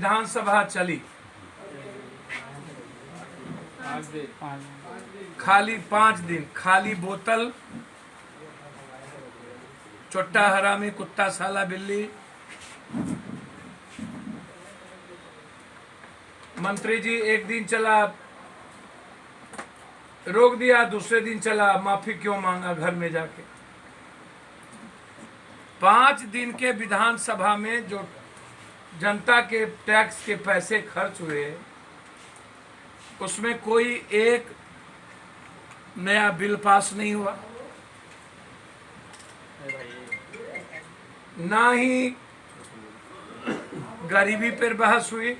विधानसभा चली, खाली 5 दिन, खाली बोतल, चुट्टा हरामी, कुत्ता साला बिल्ली। मंत्री जी एक दिन चला रोक दिया, दूसरे दिन चला माफी क्यों मांगा घर में जाके। 5 दिन के विधानसभा में जो जनता के टैक्स के पैसे खर्च हुए, उसमें कोई एक नया बिल पास नहीं हुआ, ना ही गरीबी पर बहस हुई,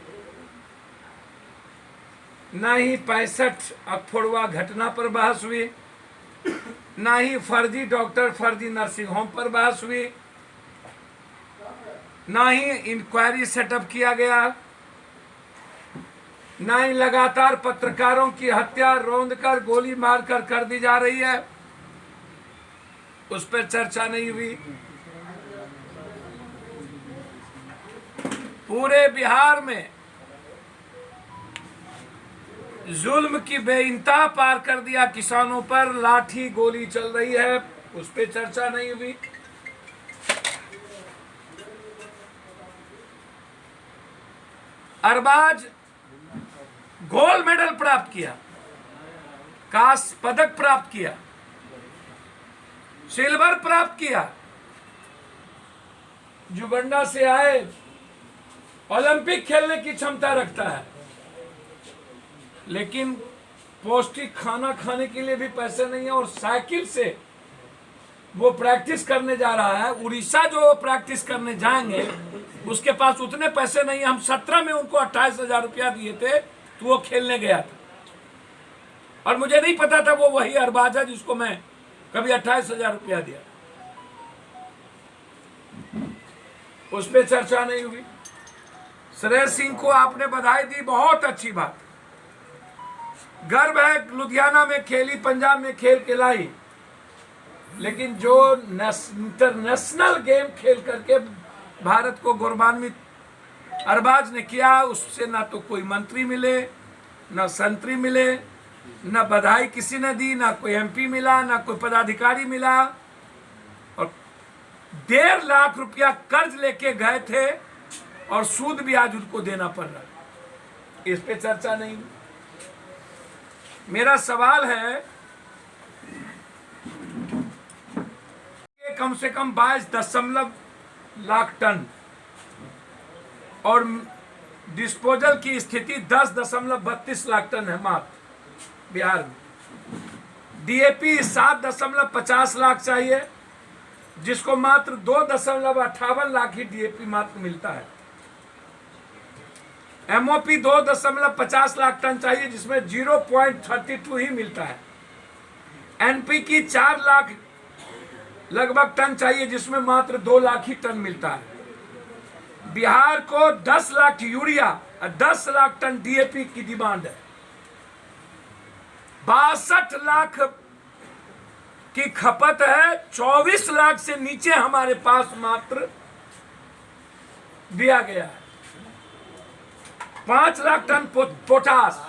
ना ही 65 अखफोड़वा घटना पर बहस हुई, ना ही फर्जी डॉक्टर, फर्जी नर्सिंग होम पर बहस हुई, ना ही इंक्वायरी सेटअप किया गया, ना ही लगातार पत्रकारों की हत्या रौंद कर, गोली मारकर कर दी जा रही है, उस पर चर्चा नहीं हुई। पूरे बिहार में जुल्म की बेइंतहा पार कर दिया, किसानों पर लाठी गोली चल रही है, उस पर चर्चा नहीं हुई। अरबाज गोल्ड मेडल प्राप्त किया, कांस्य पदक प्राप्त किया, सिल्वर प्राप्त किया, जुगंडा से आए, ओलंपिक खेलने की क्षमता रखता है, लेकिन पौष्टिक खाना खाने के लिए भी पैसे नहीं है, और साइकिल से वो प्रैक्टिस करने जा रहा है। उड़ीसा जो प्रैक्टिस करने जाएंगे उसके पास उतने पैसे नहीं है। हम 17 में उनको 28,000 रुपया दिए थे तो वो खेलने गया था, और मुझे नहीं पता था वो वही अरबाज है जिसको मैं कभी 28,000 रुपया दिया, उस पर चर्चा नहीं हुई। श्रेयस सिंह को आपने बधाई दी, बहुत अच्छी बात, गर्व है, लुधियाना में खेली, पंजाब में खेल के लाई, लेकिन जो इंटरनेशनल गेम खेल करके भारत को गौरवान्वित अरबाज ने किया, उससे ना तो कोई मंत्री मिले, ना संतरी मिले, ना बधाई किसी ने दी, ना कोई एमपी मिला, ना कोई पदाधिकारी मिला, और 1.5 लाख रुपया कर्ज लेके गए थे और सूद भी आज उनको देना पड़ रहा है, इस पे चर्चा नहीं। मेरा सवाल है कि कम से कम 22 लाख टन और डिस्पोजल की स्थिति 10.32 लाख टन है मात्र बिहार में। डीएपी 7.50 लाख चाहिए, जिसको मात्र 2.58 लाख ही डीएपी मात्र मिलता है। एमओपी 2.50 लाख टन चाहिए, जिसमें 0.32 ही मिलता है। एनपीकी 4 लाख लगभग टन चाहिए, जिसमें मात्र 2 लाख ही टन मिलता है। बिहार को 10 लाख यूरिया और 10 लाख टन डीएपी की डिमांड है। 62 लाख की खपत है, 24 लाख से नीचे हमारे पास मात्र दिया गया है। 5 लाख टन पोटास।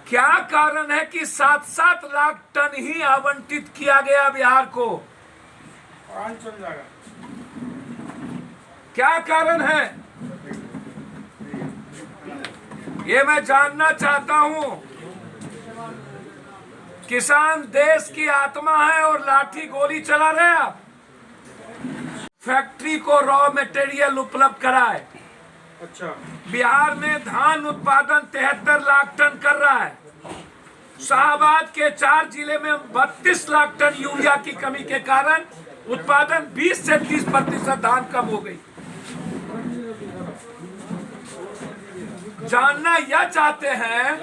क्या कारण है कि 7-7 लाख टन ही आवंटित किया गया बिहार को? क्या कारण है ये मैं जानना चाहता हूं। किसान देश की आत्मा है और लाठी गोली चला रहे आप। फैक्ट्री को रॉ मटेरियल उपलब्ध कराए। अच्छा, बिहार में धान उत्पादन 73 लाख टन कर रहा है। शाहबाद के 4 जिले में 32 लाख टन यूरिया की कमी के कारण उत्पादन 20 से 30% धान कम हो गई। जानना यह चाहते हैं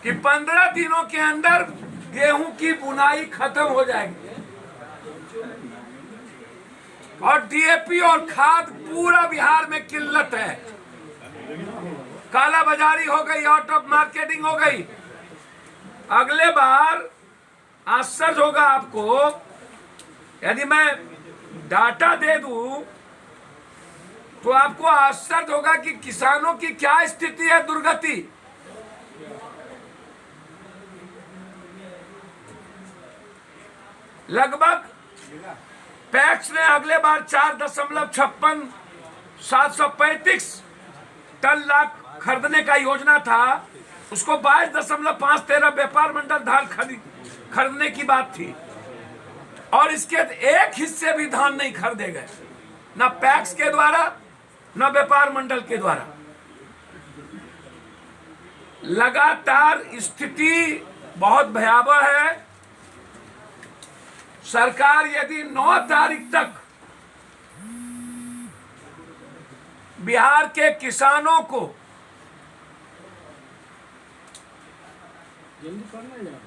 कि 15 दिनों के अंदर गेहूं की बुनाई खत्म हो जाएगी और डीएपी और खाद पूरा बिहार में किल्लत है। काला बाजारी हो गई, आउट ऑफ मार्केटिंग हो गई। अगले बार आश्चर्य होगा आपको यदि मैं डाटा दे दूं तो आपको आश्चर्य होगा कि किसानों की क्या स्थिति है, दुर्गति। लगभग पैक्स ने अगले बार 4.56 टन लाख खरीदने का योजना था, उसको 22.513 व्यापार मंडल धान खरीदने की बात थी, और इसके एक हिस्से भी धान नहीं खरीदे गए, न पैक्स के द्वारा न व्यापार मंडल के द्वारा। लगातार स्थिति बहुत भयावह है। सरकार यदि 9 तारीख तक बिहार के किसानों को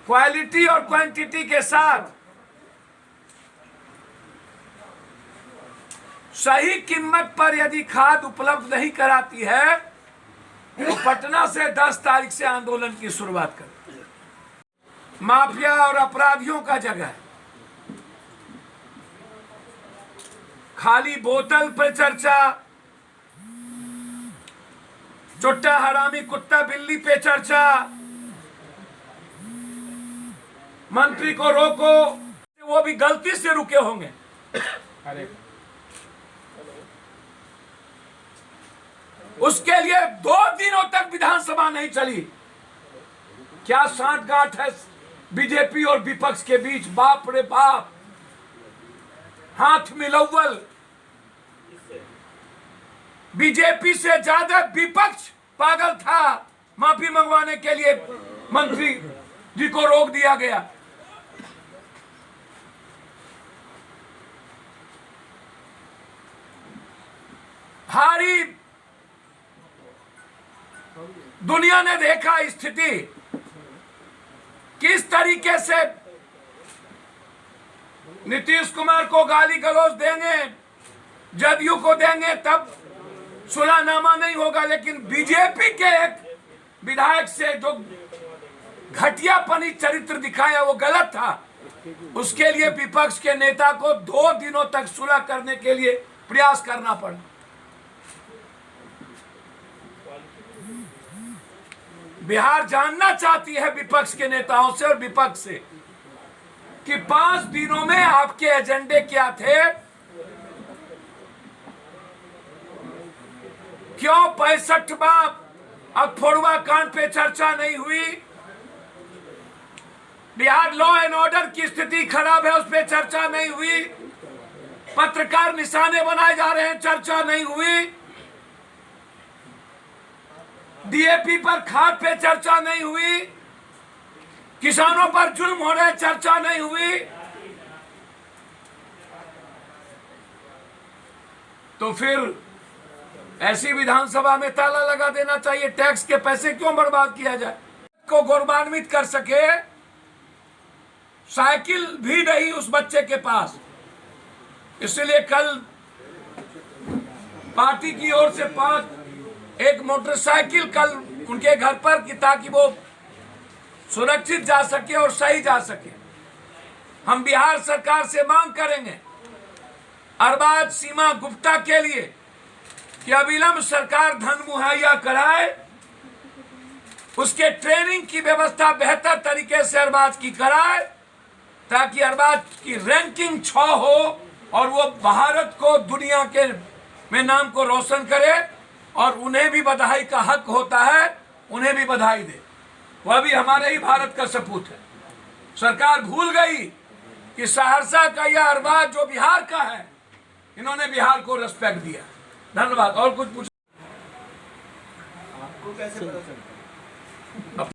क्वालिटी और क्वांटिटी के साथ सही कीमत पर यदि खाद उपलब्ध नहीं कराती है, तो पटना से 10 तारीख से आंदोलन की शुरुआत करें। माफिया और अपराधियों का जगह है। खाली बोतल पर चर्चा, चुट्टा हरामी कुत्ता बिल्ली पे चर्चा, मंत्री को रोको, वो भी गलती से रुके होंगे। उसके लिए 2 दिनों तक विधानसभा नहीं चली। क्या सांठगांठ है बीजेपी और विपक्ष के बीच, बाप रे बाप, हाथ मिलौवल। बीजेपी से ज्यादा विपक्ष पागल था। माफी मंगवाने के लिए मंत्री जी को रोक दिया गया। भारी दुनिया ने देखा स्थिति किस तरीके से नीतीश कुमार को गाली गलौज देंगे, जदयू को देंगे तब सुलहनामा नहीं होगा, लेकिन बीजेपी के एक विधायक से जो घटियापनी चरित्र दिखाया वो गलत था। उसके लिए विपक्ष के नेता को 2 दिनों तक सुलह करने के लिए प्रयास करना पड़ा। बिहार जानना चाहती है विपक्ष के नेताओं से और विपक्ष से कि 5 दिनों में आपके एजेंडे क्या थे, क्यों 65वां अखफोड़वा कांड पे चर्चा नहीं हुई, बिहार लॉ एंड ऑर्डर की स्थिति खराब है उस पर चर्चा नहीं हुई, पत्रकार निशाने बनाए जा रहे हैं चर्चा नहीं हुई, डीएपी पर खाद पे चर्चा नहीं हुई, किसानों पर जुल्म हो रहे चर्चा नहीं हुई। तो फिर ऐसी विधानसभा में ताला लगा देना चाहिए। टैक्स के पैसे क्यों बर्बाद किया जाए? को गौरवान्वित कर सके, साइकिल भी नहीं उस बच्चे के पास, इसलिए कल पार्टी की ओर से 1 मोटरसाइकिल कल उनके घर पर कि ताकि वो सुरक्षित जा सके और सही जा सके। हम बिहार सरकार से मांग करेंगे अरबाज सीमा गुप्ता के लिए कि अविलंब सरकार धन मुहैया कराए, उसके ट्रेनिंग की व्यवस्था बेहतर तरीके से अरबाज की कराए, ताकि अरबाज की रैंकिंग 6 हो और वो भारत को दुनिया के में नाम को रोशन करे, और उन्हें भी बधाई का हक होता है, उन्हें भी बधाई दे। वह भी हमारे ही भारत का सपूत है। सरकार भूल गई कि सहरसा का यह अरबाज जो बिहार का है, इन्होंने बिहार को रिस्पेक्ट दिया। धन्यवाद। और कुछ पूछ? आपको कैसे पता चलता?